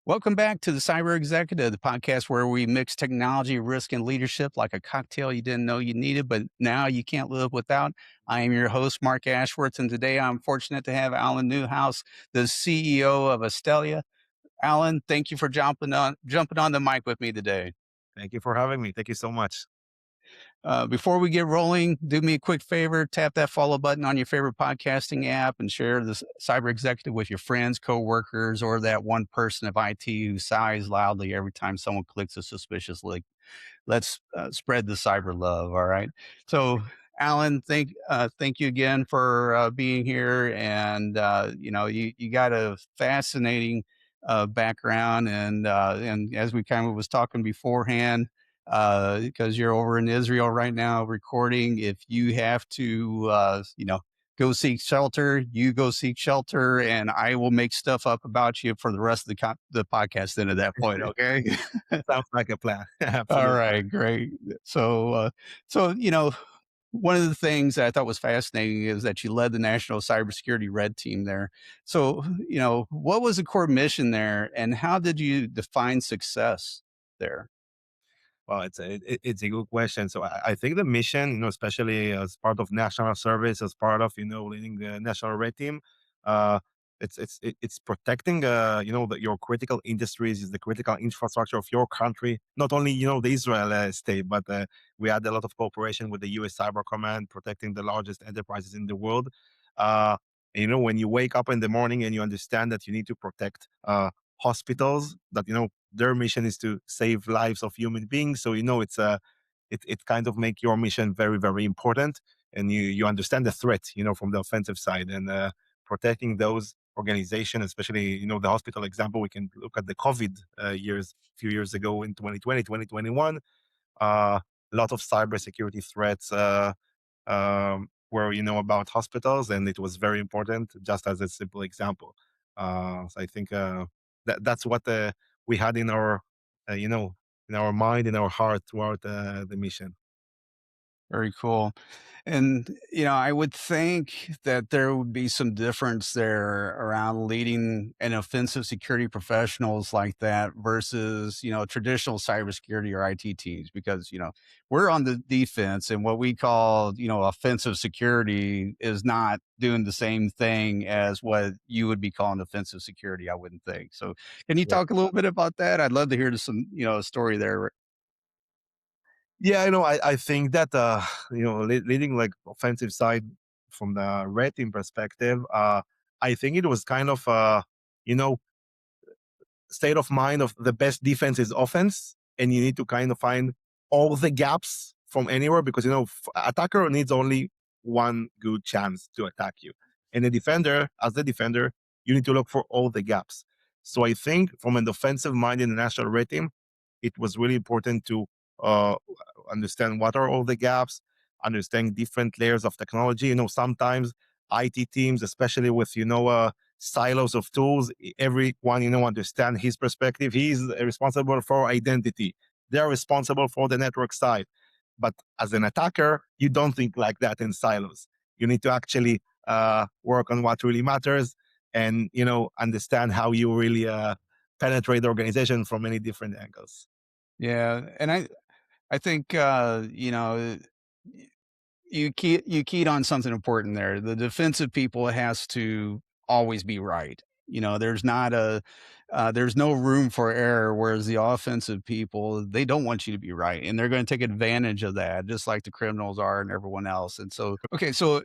Welcome back to the Cyber Executive, the podcast where we mix technology, risk, and leadership like a cocktail you didn't know you needed, but now you can't live without. I am your host, Mark Ashworth, and today I'm fortunate to have Alon Neuhaus, the CEO of Astellia. Alan, thank you for jumping on the mic with me today. Thank you for having me. Thank you so much. Before we get rolling, do me a quick favor, tap that follow button on your favorite podcasting app and share this cyber executive with your friends, coworkers, or that one person of IT who sighs loudly every time someone clicks a suspicious link. Let's spread the cyber love. All right. So, Alan, thank you again for being here. And you got a fascinating background, and as we kind of was talking beforehand, because you're over in Israel right now recording. If you have to, go seek shelter, you go seek shelter, and I will make stuff up about you for the rest of the podcast. Then at that point, okay. Sounds like a plan. All Absolutely. right, great. So, one of the things that I thought was fascinating is that you led the National Cybersecurity Red Team there. So, what was the core mission there, and how did you define success there? Well, it's a good question. So I think the mission, especially as part of national service, as part of leading the national red team, uh, it's protecting your critical industries, is the critical infrastructure of your country. Not only the Israel state, but we had a lot of cooperation with the U.S. Cyber Command, protecting the largest enterprises in the world. Uh, when you wake up in the morning and you understand that you need to protect hospitals, that their mission is to save lives of human beings. So it kind of make your mission very very important, and you understand the threat from the offensive side, and protecting those organizations, especially the hospital example. We can look at the COVID few years ago in 2020, 2021. A lot of cybersecurity threats were about hospitals, and it was very important. Just as a simple example, so I think that's what we had in our you know in our mind, in our heart throughout the mission. Very cool. And, I would think that there would be some difference there around leading an offensive security professionals like that versus, traditional cybersecurity or IT teams, because, we're on the defense, and what we call, offensive security is not doing the same thing as what you would be calling offensive security, I wouldn't think. So can you Yeah, talk a little bit about that? I'd love to hear some, story there. yeah, I think that leading like offensive side from the red team perspective, I think it was kind of you know state of mind of the best defense is offense, and you need to kind of find all the gaps from anywhere, because attacker needs only one good chance to attack you, and the defender, as the defender, you need to look for all the gaps. So I think from an offensive mind in the national red team, it was really important to uh, understand what are all the gaps, understand different layers of technology. Sometimes IT teams, especially with silos of tools, everyone understand his perspective. He's responsible for identity. They're responsible for the network side. But as an attacker, you don't think like that in silos. You need to actually work on what really matters, and understand how you really penetrate the organization from many different angles. Yeah, and I think, y you keyed on something important there. The defensive people has to always be right. There's no room for error, whereas the offensive people, they don't want you to be right, and they're gonna take advantage of that just like the criminals are and everyone else. And so okay, so,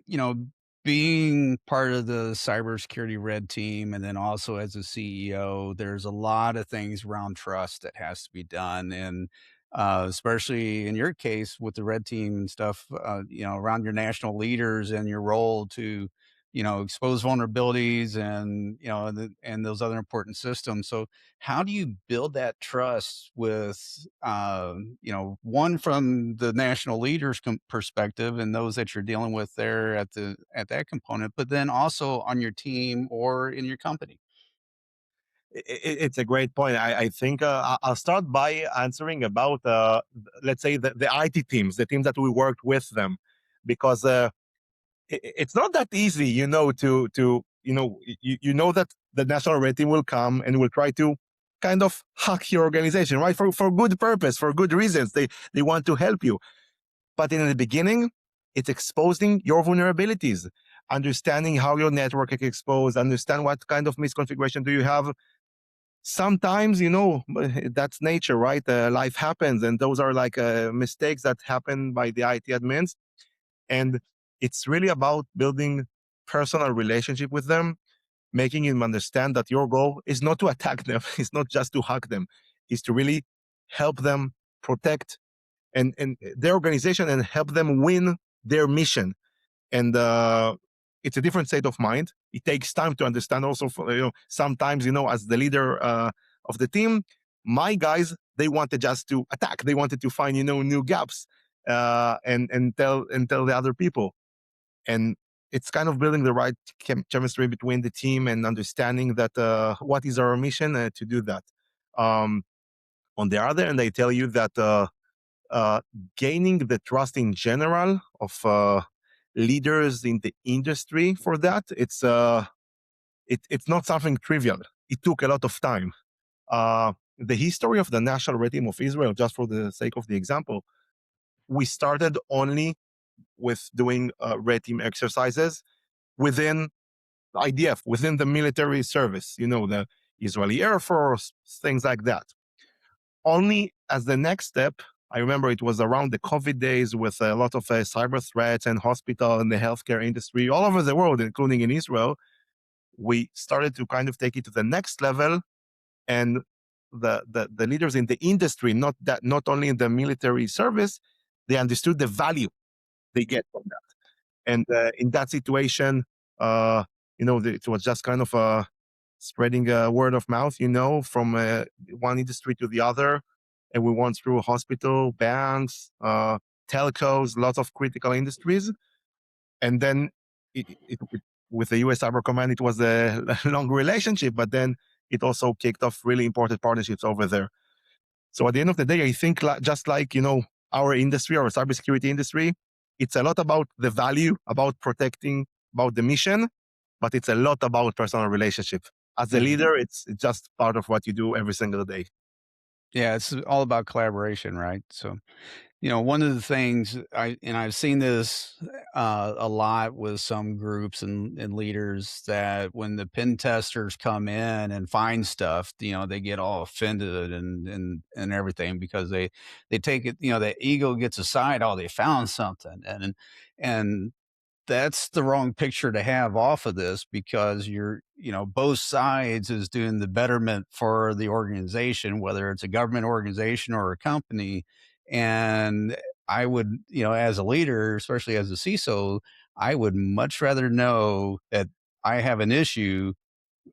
being part of the cybersecurity red team and then also as a CEO, there's a lot of things around trust that has to be done, and especially in your case with the red team and stuff, around your national leaders and your role to, expose vulnerabilities and, and those other important systems. So how do you build that trust with, one from the national leaders perspective and those that you're dealing with there at that component, but then also on your team or in your company? It's a great point. I think I'll start by answering about, let's say, the IT teams, the teams that we worked with them, because it's not that easy, to you know that the national red team will come and will try to kind of hack your organization, right? For good purpose, for good reasons. They want to help you. But in the beginning, it's exposing your vulnerabilities, understanding how your network is exposed, understand what kind of misconfiguration do you have. Sometimes, that's nature, right? Life happens, and those are like mistakes that happen by the IT admins. And it's really about building personal relationship with them, making them understand that your goal is not to attack them, it's not just to hack them, is to really help them protect and their organization and help them win their mission. And it's a different state of mind. It takes time to understand. Also, sometimes as the leader of the team, my guys, they wanted just to attack. They wanted to find new gaps and tell the other people. And it's kind of building the right chemistry between the team and understanding that what is our mission to do that. Um, on the other end, I tell you that uh, gaining the trust in general of leaders in the industry for that, it's not something trivial. It took a lot of time. The history of the National Red Team of Israel, just for the sake of the example, we started only with doing red team exercises within IDF, within the military service, the Israeli Air Force, things like that. Only as the next step, I remember it was around the COVID days with a lot of cyber threats and hospital and the healthcare industry all over the world, including in Israel. We started to kind of take it to the next level, and the leaders in the industry, not only in the military service, they understood the value they get from that. And in that situation, it was just kind of spreading word of mouth, from one industry to the other. And we went through hospital, banks, telcos, lots of critical industries. And then with the US Cyber Command, it was a long relationship, but then it also kicked off really important partnerships over there. So at the end of the day, I think just like, our industry, our cybersecurity industry, it's a lot about the value, about protecting, about the mission, but it's a lot about personal relationship. As a Yeah. leader, it's just part of what you do every single day. Yeah, it's all about collaboration, right? So, one of the things I've seen this a lot with some groups and leaders, that when the pen testers come in and find stuff, they get all offended and everything, because they take it, the ego gets aside. Oh, they found something, and that's the wrong picture to have off of this, because both sides is doing the betterment for the organization, whether it's a government organization or a company. And I would, as a leader, especially as a CISO, I would much rather know that I have an issue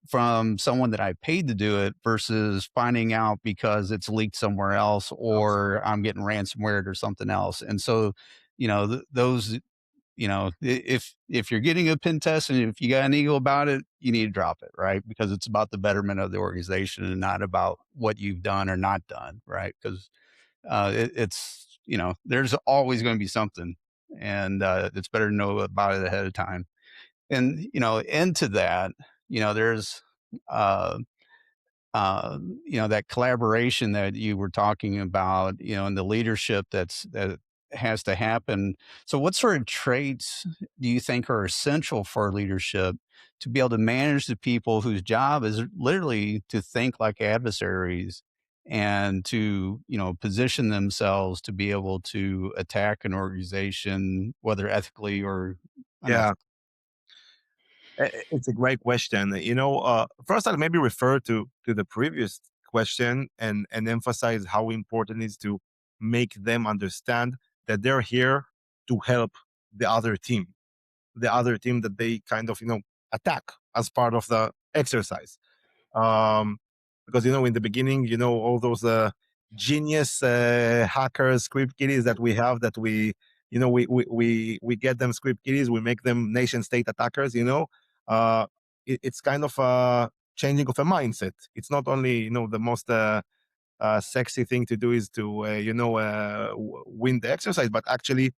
from someone that I paid to do it, versus finding out because it's leaked somewhere else, or I'm getting ransomware or something else. And so, those, if you're getting a pen test and if you got an ego about it, you need to drop it, right? Because it's about the betterment of the organization and not about what you've done or not done, right? Because there's always going to be something, and it's better to know about it ahead of time. And into that, there's uh, that collaboration that you were talking about, and the leadership that has to happen. So what sort of traits do you think are essential for leadership to be able to manage the people whose job is literally to think like adversaries, and to, position themselves to be able to attack an organization, whether ethically or Yeah, unethically? it's a great question. First I'll maybe refer to the previous question and emphasize how important it is to make them understand that they're here to help the other team, that they kind of attack as part of the exercise. um, because in the beginning, all those genius hackers, script kiddies that we have, that we get them script kiddies, we make them nation state attackers. It's kind of a changing of a mindset. It's not only the most sexy thing to do is to win the exercise, but actually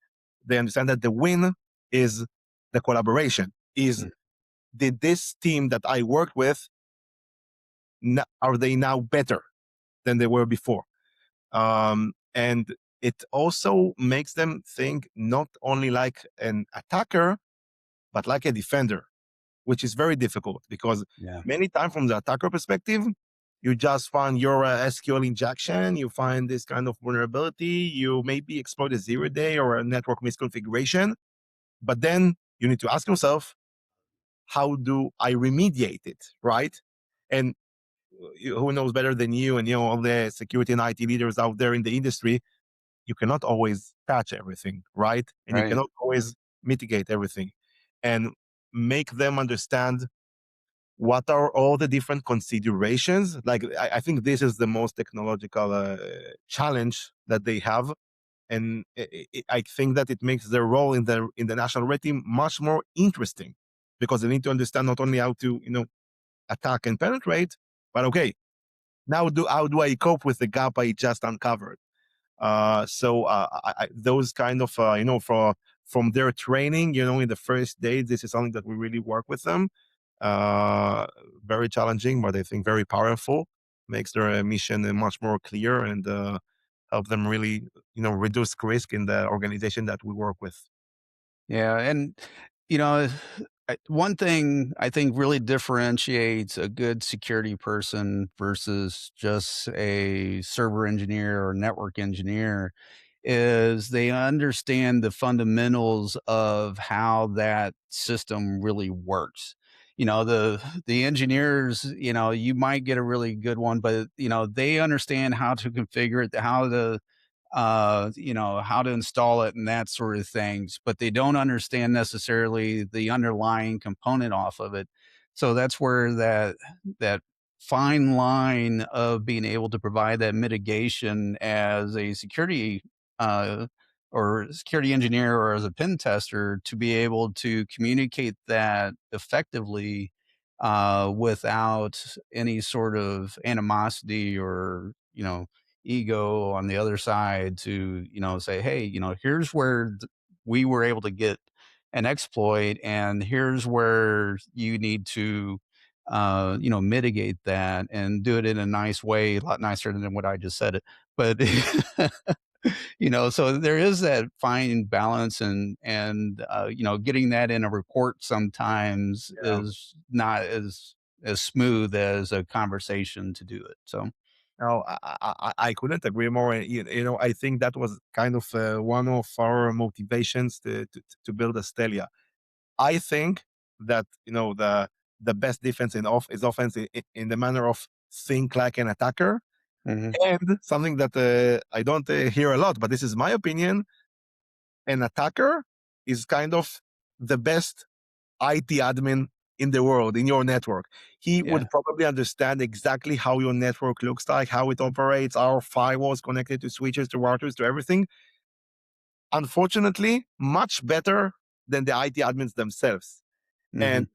they understand that the win is the collaboration. Is Mm. did this team that I worked with, are they now better? than they were before. And it also makes them think not only like an attacker, but like a defender, which is very difficult because Yeah. many times from the attacker perspective, you just find your SQL injection, you find this kind of vulnerability, you maybe exploit a zero day or a network misconfiguration, but then you need to ask yourself, how do I remediate it, right? And who knows better than you and all the security and IT leaders out there in the industry, you cannot always patch everything, right? And you Right. cannot always mitigate everything. And make them understand what are all the different considerations. Like I think this is the most technological challenge that they have, and I think that it makes their role in the national red team much more interesting because they need to understand not only how to attack and penetrate, but okay, now how do I cope with the gap I just uncovered? Those kind of for from their training, in the first day, this is something that we really work with them. Uh, Very challenging, but I think very powerful. Makes their mission much more clear and help them really reduce risk in the organization that we work with. Yeah, and, you know, one thing I think really differentiates a good security person versus just a server engineer or network engineer is they understand the fundamentals of how that system really works. The engineers, you might get a really good one, but, they understand how to configure it, how to install it and that sort of things, but they don't understand necessarily the underlying component off of it. So that's where that fine line of being able to provide that mitigation as a security uh, or security engineer or as a pen tester to be able to communicate that effectively without any sort of animosity or ego on the other side to, say, hey, here's where we were able to get an exploit, and here's where you need to, mitigate that and do it in a nice way, a lot nicer than what I just said it. But, so there is that fine balance and getting that in a report sometimes Yeah. is not as smooth as a conversation to do it. So, No, I couldn't agree more. I think that was kind of one of our motivations to build Astellia. I think that the best defense is offense in the manner of think like an attacker, mhm, and something that I don't hear a lot, but this is my opinion. An attacker is kind of the best IT admin in the world in your network. He yeah. would probably understand exactly how your network looks like, how it operates, our firewalls connected to switches, to routers, to everything. Unfortunately, much better than the IT admins themselves. And Mhm.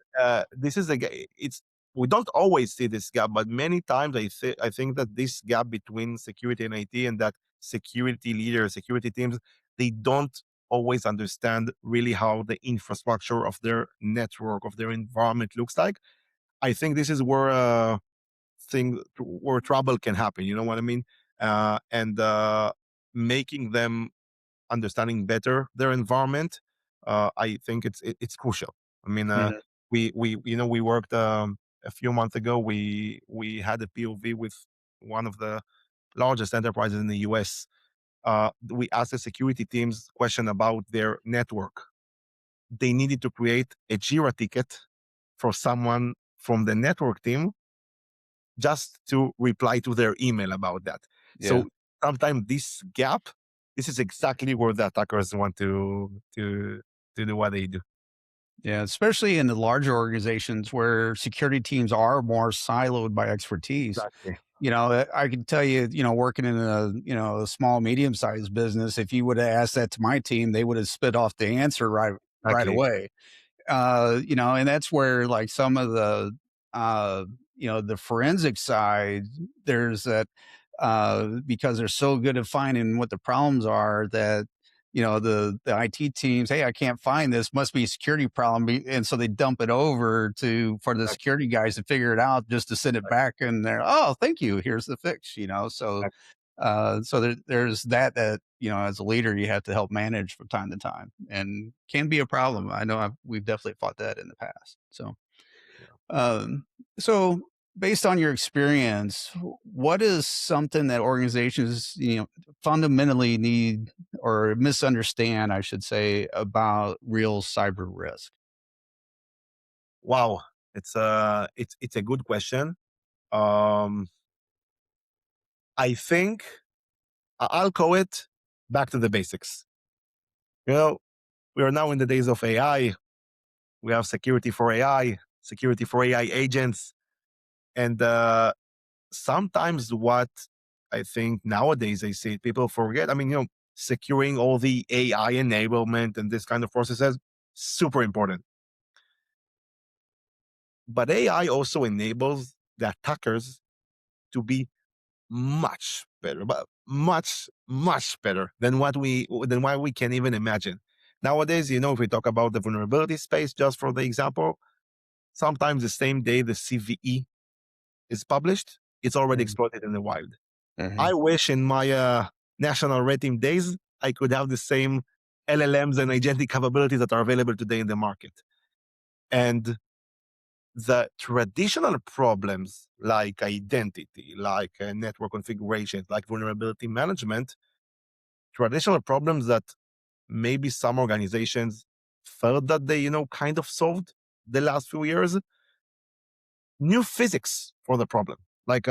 this is it's we don't always see this gap, but many times I think that this gap between security and IT, and that security leaders, security teams, they don't always understand really how the infrastructure of their network, of their environment looks like. I think this is where where trouble can happen. You know what I mean? And making them understanding better their environment, I think it's crucial. I mean, Mhm. we worked a few months ago. We had a POV with one of the largest enterprises in the US. We asked the security teams question about their network. They needed to create a Jira ticket for someone from the network team just to reply to their email about that. Yeah. So sometimes this is exactly where the attackers want to do what they do. Yeah, especially in the larger organizations where security teams are more siloed by expertise. Exactly. I can tell you, working in a small, medium-sized business, if you would have asked that to my team, they would have spit off the answer right Exactly. away. And that's where like some of uh, the forensic side, there's that because they're so good at finding what the problems are that the IT teams, hey, I can't find this, must be a security problem, and so they dump it over to for the Like, security guys to figure it out, just to send it like, back, and they're, oh, thank you, here's the fix. So like, there's that as a leader you have to help manage from time to time, and can be a problem. I know we've definitely fought that in the past. yeah. Um, so based on your experience, what is something that organizations, fundamentally need or misunderstand, I should say, about real cyber risk? Wow, it's a good question. Um, I think I'll call it back to the basics. You know, we are now in the days of AI. We have security for AI, security for AI agents, and sometimes what I think nowadays I see people forget. I mean, securing all the AI enablement and this kind of processes super important. But AI also enables the attackers to be much better, but much better than what we can even imagine. Nowadays, if we talk about the vulnerability space, just for the example, sometimes the same day the CVE is published, it's already Mhm, exploited in the wild. I mhm, wish in my national red team days I could have the same LLMs and agentic capabilities that are available today in the market. And the traditional problems like identity, like network configurations, like vulnerability management, traditional problems that maybe some organizations felt that they, kind of solved the last few years, new physics for the problem. Like,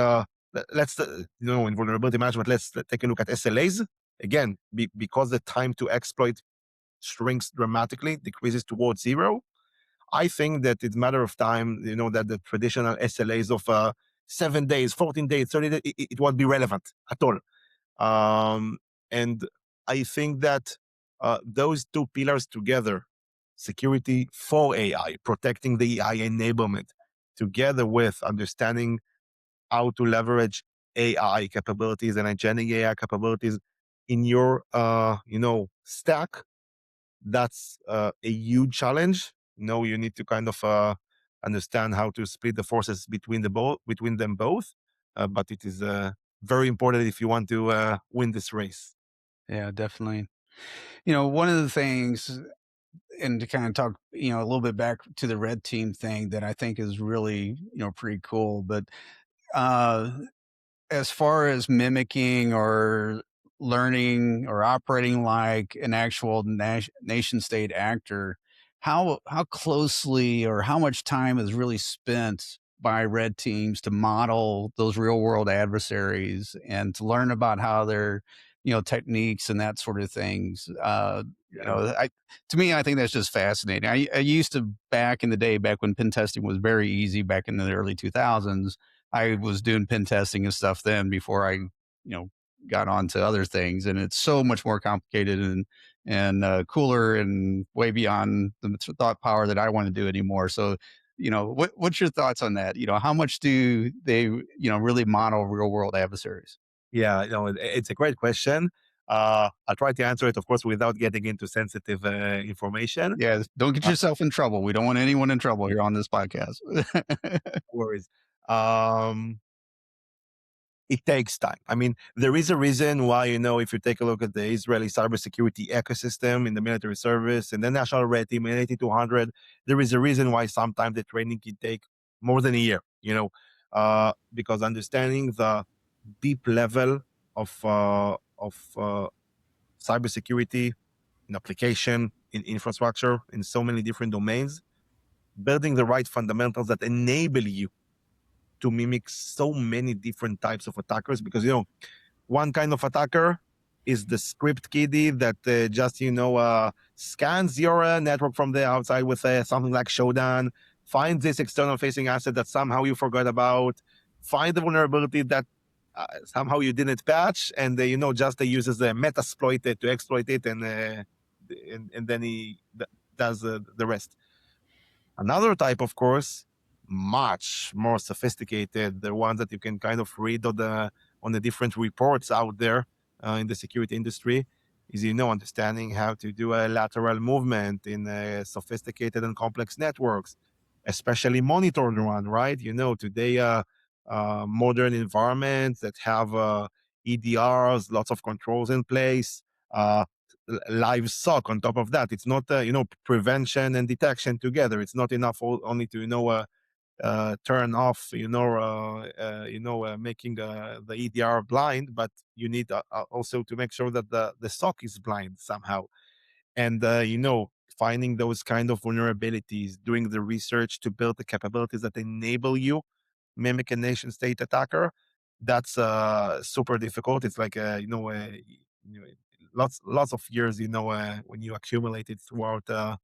let's, in vulnerability management, let's take a look at SLAs. Again, because the time to exploit shrinks dramatically, decreases towards zero. I think that it's a matter of time, that the traditional SLAs of 7 days, 14 days, 30 days, it won't be relevant at all. Um, and I think that those two pillars together, security for AI, protecting the AI enablement, together with understanding how to leverage AI capabilities and agentic AI capabilities in your, stack, that's a huge challenge. You need to kind of understand how to split the forces between them both. But it is very important if you want to win this race. yeah, definitely. One of the things, and to kind of talk, a little bit back to the red team thing, that I think is really, pretty cool, but uh as far as mimicking or learning or operating like an actual nation state actor, how closely or how much time is really spent by red teams to model those real world adversaries and to learn about how their techniques and that sort of things. Yeah. I To me, I think that's just fascinating. I used to, back in the day, back when pen testing was very easy, back in the early 2000s, I was doing pen testing and stuff then before I, got on to other things. And it's so much more complicated and cooler and way beyond the thought power that I want to do anymore. So, what's your thoughts on that? How much do they, really model real world adversaries? Yeah, it's a great question. I'll try to answer it, of course, without getting into sensitive information. Yeah, don't get Uh, yourself in trouble. We don't want anyone in trouble here on this podcast. no worries. Um, it takes time. I mean, there is a reason why, if you take a look at the Israeli cybersecurity ecosystem in the military service and the national red team in 8200, there is a reason why sometimes the training can take more than a year, because understanding the deep level of cybersecurity in application, in infrastructure, in so many different domains, building the right fundamentals that enable you to mimic so many different types of attackers because one kind of attacker is the script kiddie that just scans your network from the outside with something like Shodan, finds this external facing asset that somehow you forgot about, find the vulnerability that somehow you didn't patch, and just uses the metasploit to exploit it, and then he does the rest. Another type, of course, much more sophisticated, the ones that you can kind of read on the different reports out there in the security industry, is, understanding how to do a lateral movement in sophisticated and complex networks, especially monitored one, right? Today, modern environments that have EDRs, lots of controls in place, uh, live SOC on top of that. It's not, prevention and detection together. It's not enough only to, turn off, making the EDR blind, but you need also to make sure that the SOC is blind somehow. And, finding those kind of vulnerabilities, doing the research to build the capabilities that enable you mimic a nation state attacker. That's super difficult. It's like, you know, lots of years, when you accumulate it throughout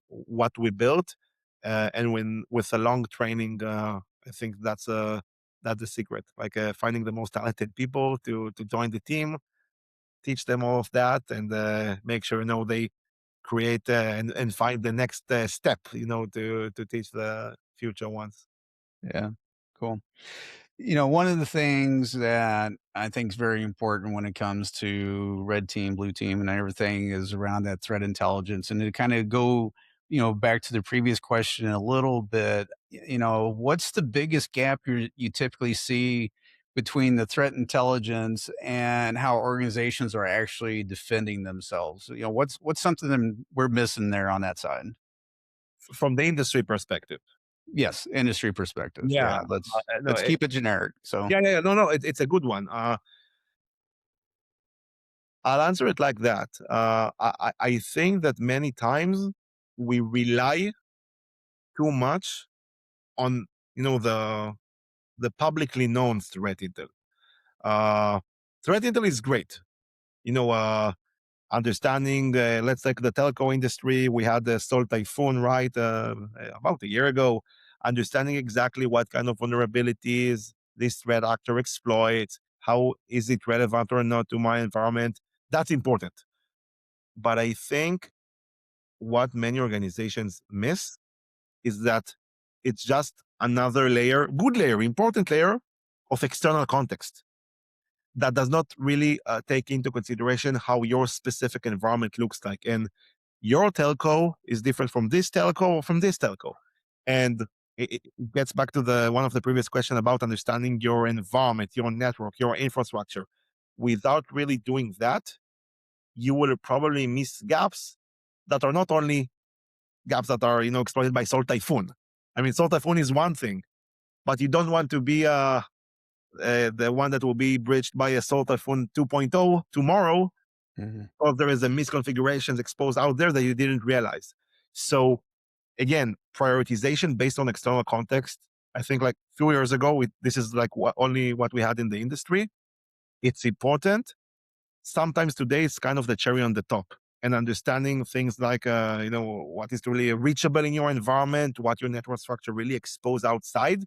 what we built, and when with a long training, I think that's the secret. Like finding the most talented people to join the team, teach them all of that, and make sure they create and find the next step. To teach the future ones. Yeah, cool. One of the things that I think is very important when it comes to red team, blue team, and everything is around that threat intelligence. And to kind of go, back to the previous question a little bit, what's the biggest gap you typically see between the threat intelligence and how organizations are actually defending themselves? What's something that we're missing there on that side? From the industry perspective. Yes, industry perspective. Yeah, Yeah, let's no, let's keep it generic. So, yeah, yeah, yeah, no, no, it's a good one. I'll answer it like that. I think that many times we rely too much on the publicly known threat intel. Uh, Threat intel is great. You know, uh, Understanding, let's take the telco industry. We had the Sol Typhoon, right, about a year ago. Understanding exactly what kind of vulnerabilities this threat actor exploits, how is it relevant or not to my environment. That's important. But I think what many organizations miss is that it's just another layer, good layer, important layer of external context that does not really take into consideration how your specific environment looks like. And your telco is different from this telco or from this telco. And it gets back to the one of the previous questions about understanding your environment, your network, your infrastructure. Without really doing that, you will probably miss gaps that are not only gaps that are exploited by Sol Typhoon. I mean, Sol Typhoon is one thing, but you don't want to be the one that will be breached by a Sol Typhoon 2.0 tomorrow, mhm, or if there is a misconfigurations exposed out there that you didn't realize. So again, prioritization based on external context. I think like a few years ago, this is like only what we had in the industry. It's important. Sometimes today it's kind of the cherry on the top, and understanding things like what is really reachable in your environment, what your network structure really expose outside.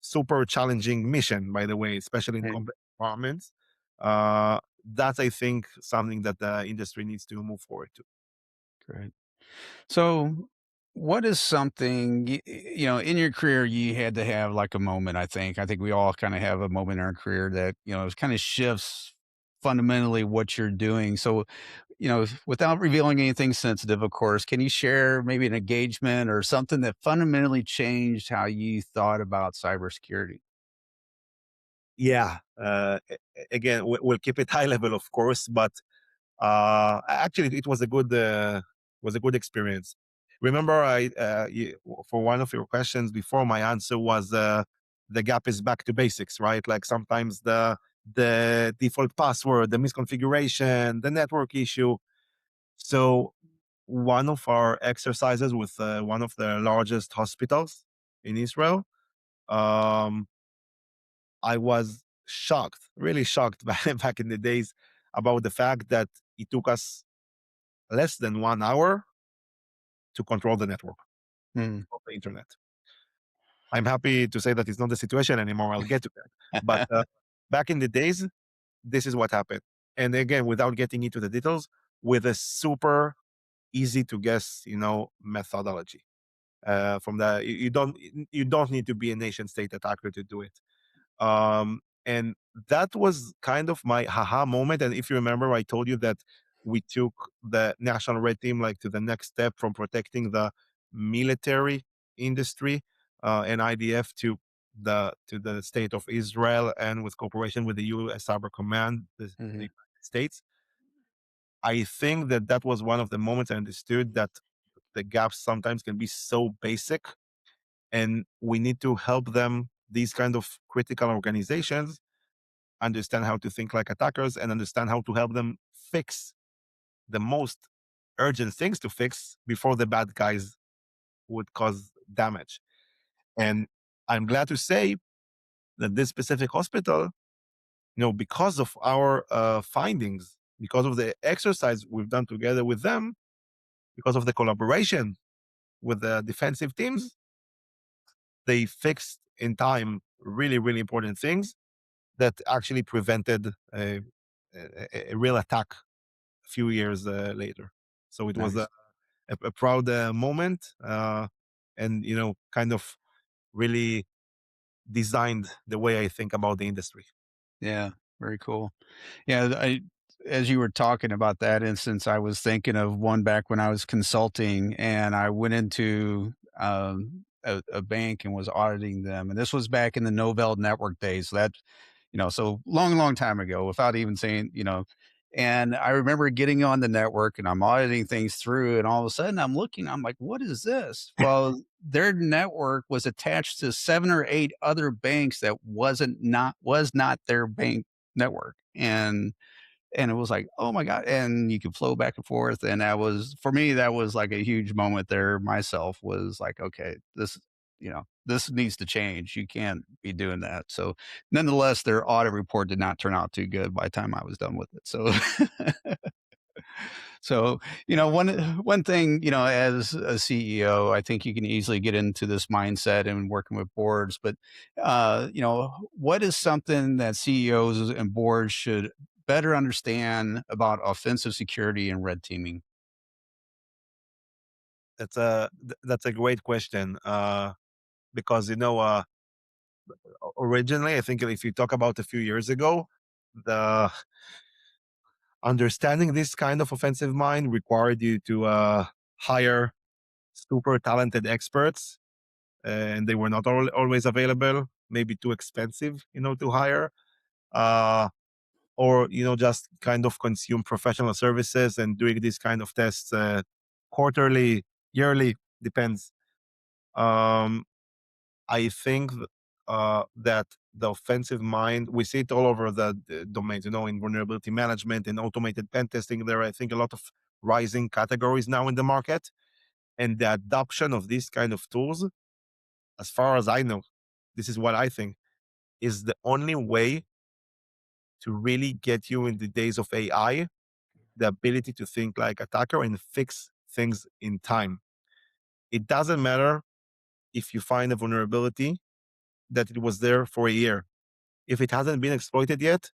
Super challenging mission, by the way, especially in mhm, complex environments. That's, I think, something that the industry needs to move forward to. great. So, what is something in your career you had to have like a moment? I think we all kind of have a moment in our career that kind of shifts fundamentally what you're doing. So, without revealing anything sensitive, of course, can you share maybe an engagement or something that fundamentally changed how you thought about cybersecurity? Yeah. Again, we'll keep it high level, of course, but actually, it was a good experience. Remember, for one of your questions before, my answer was the gap is back to basics, right? Like sometimes the default password, the misconfiguration, the network issue. So one of our exercises with one of the largest hospitals in Israel, um, I was shocked, really shocked back in the days about the fact that it took us less than 1 hour to control the network Mm. of the internet. I'm happy to say that it's not the situation anymore. I'll get to that. But back in the days, this is what happened. And again, without getting into the details, with a super easy to guess, methodology. From the you don't need to be a nation state attacker to do it. And that was kind of my haha moment. And if you remember, I told you that we took the national red team like to the next step from protecting the military industry and IDF to the state of Israel, and with cooperation with the U.S. Cyber Command, the Mhm. United States. I think that that was one of the moments I understood that the gaps sometimes can be so basic, and we need to help them. These kind of critical organizations understand how to think like attackers and understand how to help them fix the most urgent things to fix before the bad guys would cause damage. And I'm glad to say that this specific hospital, because of our findings, because of the exercise we've done together with them, because of the collaboration with the defensive teams, they fixed in time really, really important things that actually prevented a real attack a few years later. So it was Nice. a proud moment, and kind of really designed the way I think about the industry. Yeah, very cool. Yeah, as you were talking about that instance, I was thinking of one back when I was consulting, and I went into a bank and was auditing them, and this was back in the Novell network days. So that, so long, long time ago, without even saying. And I remember getting on the network and I'm auditing things through, and all of a sudden I'm looking, I'm like, what is this? Well, their network was attached to 7 or 8 other banks that was not their bank network. And it was like, "Oh my god," and you could flow back and forth, and that was for me, that was like a huge moment there myself, was like, "Okay, this needs to change. You can't be doing that." So, nonetheless, their audit report did not turn out too good by the time I was done with it. So so, one thing, as a CEO, I think you can easily get into this mindset and working with boards, but what is something that CEOs and boards should better understand about offensive security and red teaming? That's a great question, because originally I think if you talk about a few years ago, the understanding this kind of offensive mind required you to hire super talented experts, and they were not always available, maybe too expensive, to hire, uh, or just kind of consume professional services and doing these kind of tests quarterly, yearly, depends. Um, I think that the offensive mind, we see it all over the domains, in vulnerability management and automated pen testing. There are, I think, a lot of rising categories now in the market, and the adoption of these kind of tools, as far as I know, this is what I think, is the only way to really get you in the days of AI, the ability to think like attacker and fix things in time. It doesn't matter if you find a vulnerability that it was there for a year. If it hasn't been exploited yet,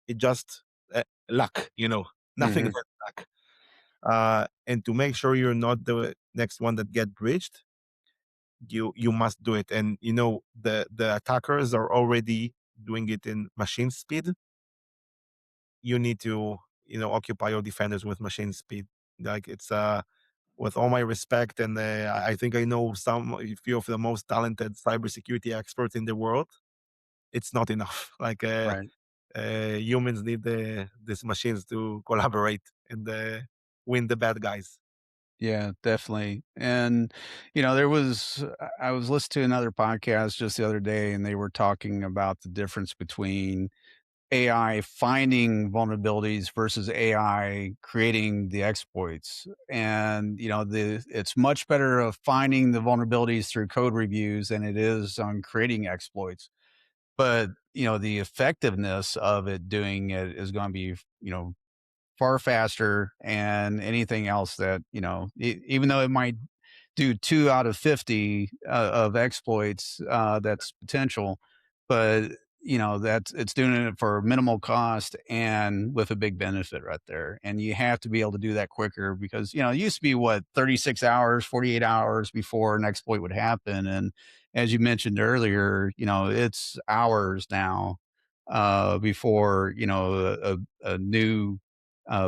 it just luck, nothing Mhm. but luck. And to make sure you're not the next one that get breached, you must do it. And the attackers are already doing it in machine speed. You need to occupy your defenders with machine speed. Like it's with all my respect, and I think I know a few of the most talented cybersecurity experts in the world. It's not enough. Like Right. humans need these machines to collaborate and win the bad guys. Yeah, definitely. And, I was listening to another podcast just the other day, and they were talking about the difference between AI finding vulnerabilities versus AI creating the exploits. And, it's much better of finding the vulnerabilities through code reviews than it is on creating exploits. But, the effectiveness of it doing it is going to be, far faster, and anything else that, even though it might do 2 out of 50 of exploits, that's potential, but that's it's doing it for minimal cost and with a big benefit right there. And you have to be able to do that quicker because it used to be, what, 36 hours, 48 hours before an exploit would happen. And as you mentioned earlier, it's hours now. before a new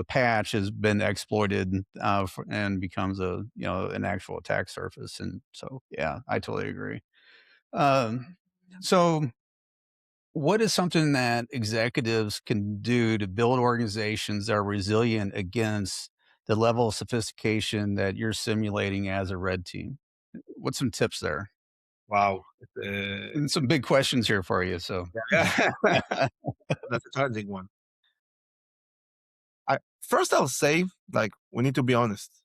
patch has been exploited and becomes an actual attack surface. And so, yeah, I totally agree. Um, so, what is something that executives can do to build organizations that are resilient against the level of sophistication that you're simulating as a red team? What's some tips there? Wow. And some big questions here for you. So, Yeah. That's a challenging one. First, I'll say, like, we need to be honest.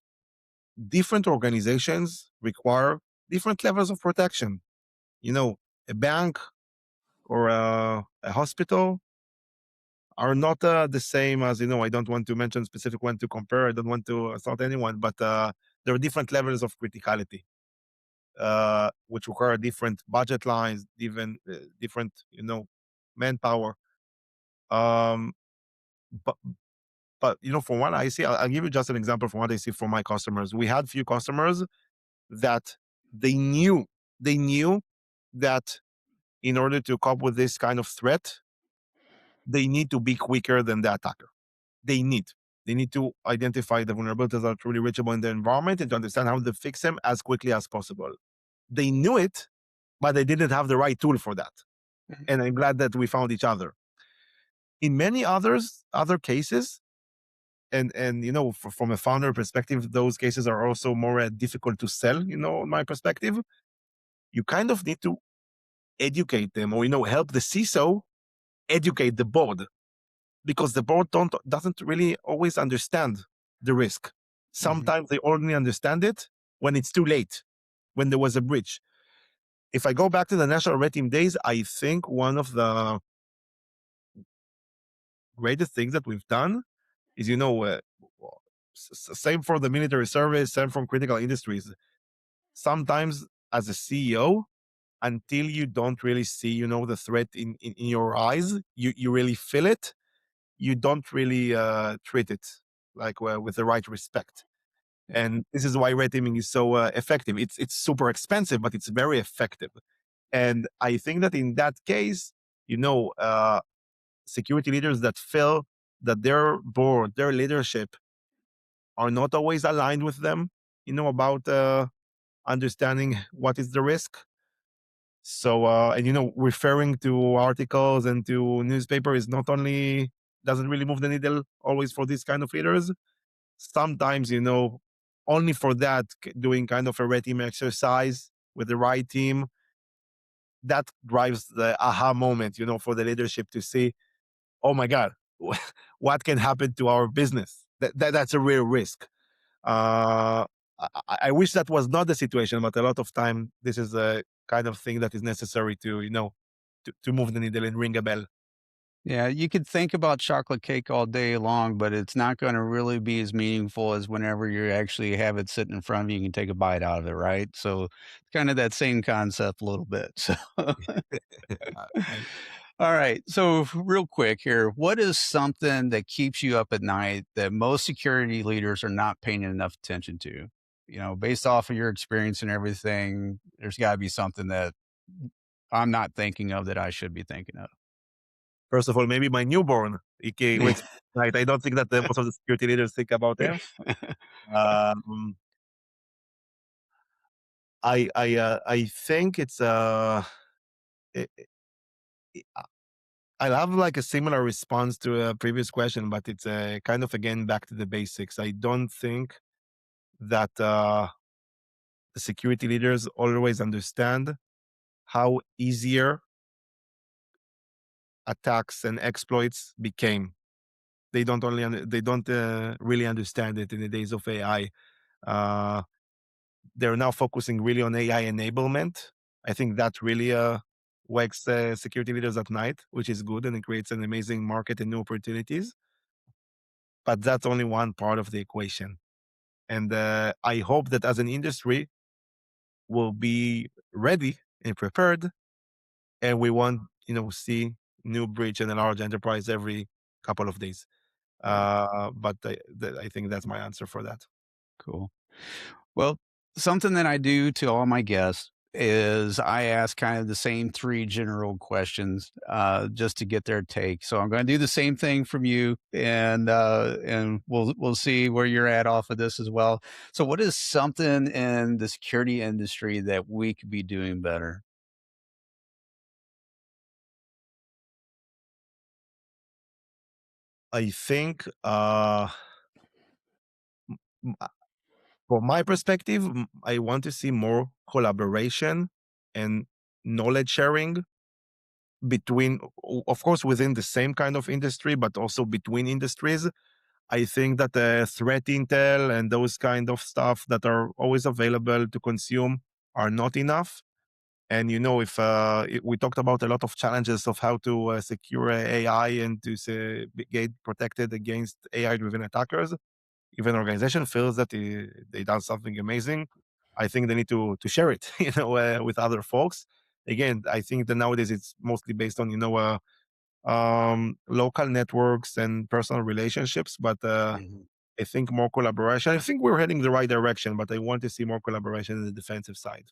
Different organizations require different levels of protection. You know, a bank or a hospital are not the same as, I don't want to mention specific one to compare. I don't want to assault anyone, but there are different levels of criticality, which require different budget lines, different, manpower. Um, but from what I see, I'll give you just an example from what I see from my customers. We had few customers that they knew they knew that in order to cope with this kind of threat, they need to be quicker than the attacker. They need. They need to identify the vulnerabilities that are truly reachable in the environment and to understand how to fix them as quickly as possible. They knew it, but they didn't have the right tool for that. And I'm glad that we found each other. In many other cases, and from a founder perspective, those cases are also more difficult to sell. In my perspective, you kind of need to educate them, or help the CISO educate the board, because the board doesn't really always understand the risk. Mhm. Sometimes they only understand it when it's too late, when there was a breach. If I go back to the national red team days, I think one of the greatest things that we've done is, same for the military service, same from critical industries. Sometimes as a CEO, until you don't really see, the threat in your eyes, you really feel it, you don't really treat it like with the right respect. And this is why red teaming is so effective. It's super expensive, but it's very effective. And I think that in that case, security leaders that feel that their board, their leadership are not always aligned with them, about understanding what is the risk. So, and referring to articles and to newspaper is not only doesn't really move the needle always for these kind of leaders. Sometimes, only for that, doing kind of a red team exercise with the right team, that drives the aha moment, for the leadership to see, oh my God, what can happen to our business? That's a real risk. Uh, I wish that was not the situation, but a lot of time, this is a kind of thing that is necessary to, to move the needle and ring a bell. Yeah, you could think about chocolate cake all day long, but it's not gonna really be as meaningful as whenever you actually have it sitting in front of you, you can take a bite out of it, right? So, it's kinda that same concept a little bit, so I All right, so real quick here, what is something that keeps you up at night that most security leaders are not paying enough attention to? Based off of your experience and everything, there's gotta be something that I'm not thinking of that I should be thinking of. First of all, maybe my newborn, he wakes up at night. I don't think that most of the security leaders think about him. Um, I think it's it, it, I'll have like a similar response to a previous question, but it's kind of again back to the basics. I don't think that the security leaders always understand how easier attacks and exploits became. They don't really understand it in the days of AI. Uh, they're now focusing really on AI enablement. I think that really wakes security leaders at night, which is good, and it creates an amazing market and new opportunities. But that's only one part of the equation. And I hope that as an industry, we'll be ready and prepared, and we won't, see new breach in a large enterprise every couple of days. Yeah, But I think that's my answer for that. cool. Well, something that I do to all my guests is I ask kind of the same 3 general questions, just to get their take. So I'm gonna do the same thing from you, and we'll see where you're at off of this as well. So what is something in the security industry that we could be doing better? I think, m- uh, from my perspective, I want to see more collaboration and knowledge sharing between, of course, within the same kind of industry, but also between industries. I think that the threat intel and those kind of stuff that are always available to consume are not enough. And if we talked about a lot of challenges of how to secure AI and to get protected against AI-driven attackers, if an organization feels that they done something amazing, I think they need to share it, with other folks. Again, I think that nowadays it's mostly based on local networks and personal relationships, but Mhm. I think more collaboration. I think we're heading the right direction, but I want to see more collaboration in the defensive side.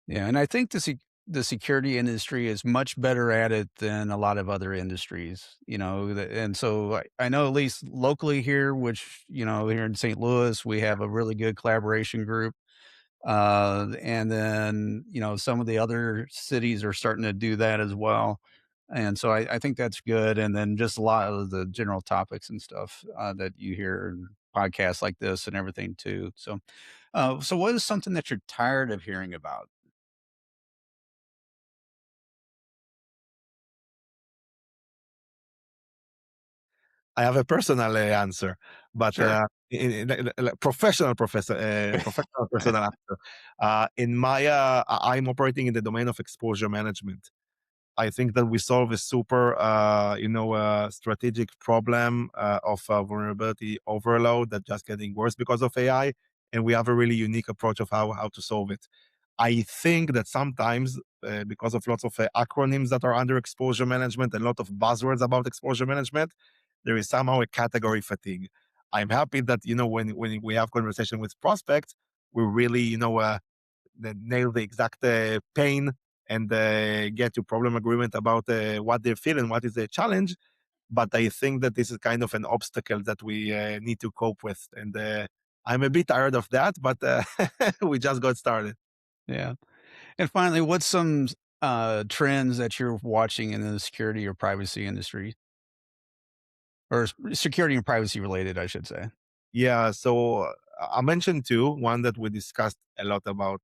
Yeah, and I think the security industry is much better at it than a lot of other industries, and so I know at least locally here, which, here in St. Louis, we have a really good collaboration group. And then, some of the other cities are starting to do that as well. And so I think that's good. And then just a lot of the general topics and stuff that you hear in podcasts like this and everything too. So what is something that you're tired of hearing about? I have a personal answer, but Sure. professional personal answer. I'm operating in the domain of exposure management. I think that we solve a super, strategic problem of vulnerability overload that just getting worse because of AI, and we have a really unique approach of how to solve it. I think that sometimes, because of lots of acronyms that are under exposure management and a lot of buzzwords about exposure management, there is somehow a category fatigue. I'm happy that when we have conversation with prospects, we really nail the exact pain and get to problem agreement about what they feel and what is the challenge. But I think that this is kind of an obstacle that we need to cope with, and I'm a bit tired of that. But we just got started. Yeah. And finally, what's some trends that you're watching in the security or privacy industry, or security and privacy related, I should say? Yeah, so I mentioned two. One that we discussed a lot about,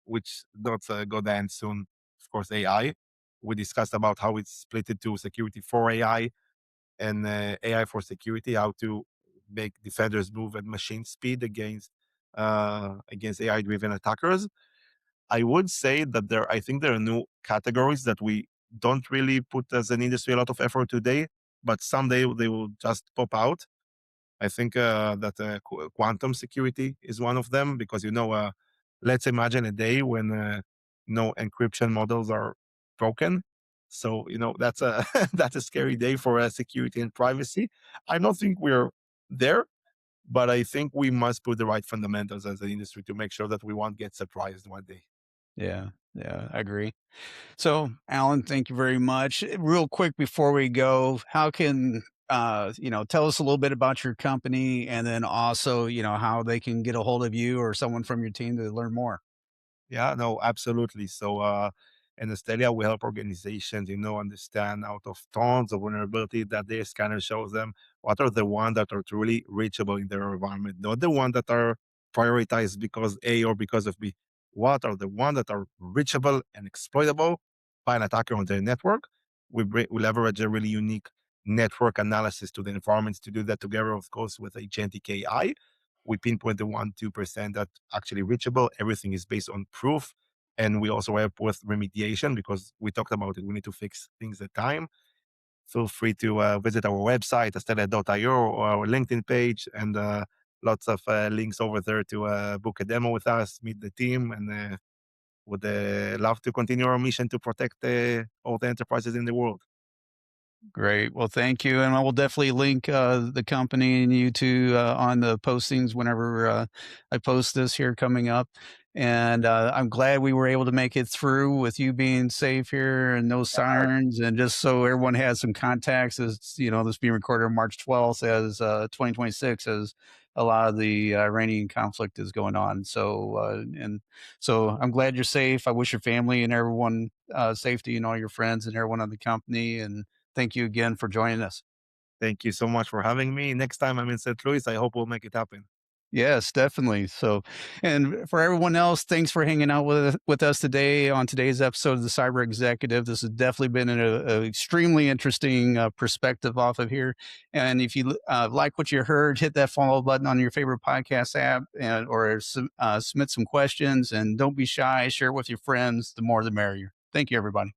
which does go to end soon. Of course, AI. We discussed about how it's split into security for AI and AI for security, how to make defenders move at machine speed against AI-driven attackers. I would say that I think there are new categories that we don't really put as an industry a lot of effort today, but someday they will just pop out. I think that quantum security is one of them because let's imagine a day when no encryption models are broken. So that's a that's a scary day for security and privacy. I don't think we're there, but I think we must put the right fundamentals as an industry to make sure that we won't get surprised one day. Yeah. Yeah, I agree. So, Alan, thank you very much. Real quick before we go, how can tell us a little bit about your company, and then also, how they can get a hold of you or someone from your team to learn more. Yeah, no, absolutely. So, in Astellia, we help organizations, understand out of tons of vulnerability that their scanner shows them what are the ones that are truly reachable in their environment, not the ones that are prioritized because A or because of B. What are the ones that are reachable and exploitable by an attacker on their network? We leverage a really unique network analysis to the environments to do that together, of course, with agentic AI. We pinpoint the 1-2% that actually reachable. Everything is based on proof. And we also help with remediation because we talked about it. We need to fix things at time. Feel free to visit our website, astellia.io, or our LinkedIn page, and lots of links over there to book a demo with us, meet the team, and would love to continue our mission to protect all the enterprises in the world. Great. Well, thank you, and I will definitely link the company and you to on the postings whenever I post this here coming up. And I'm glad we were able to make it through with you being safe here and no sirens. And just so everyone has some contacts, as you know, this being recorded on March 12th as 2026, as a lot of the Iranian conflict is going on. So I'm glad you're safe. I wish your family and everyone safety and all your friends and everyone on the company. And thank you again for joining us. Thank you so much for having me. Next time I'm in St. Louis, I hope we'll make it happen. Yes, definitely. So, and for everyone else, thanks for hanging out with us today on today's episode of the Cyber Executive. This has definitely been an extremely interesting perspective off of here. And if you like what you heard, hit that follow button on your favorite podcast app, or submit some questions. And don't be shy; share it with your friends. The more, the merrier. Thank you, everybody.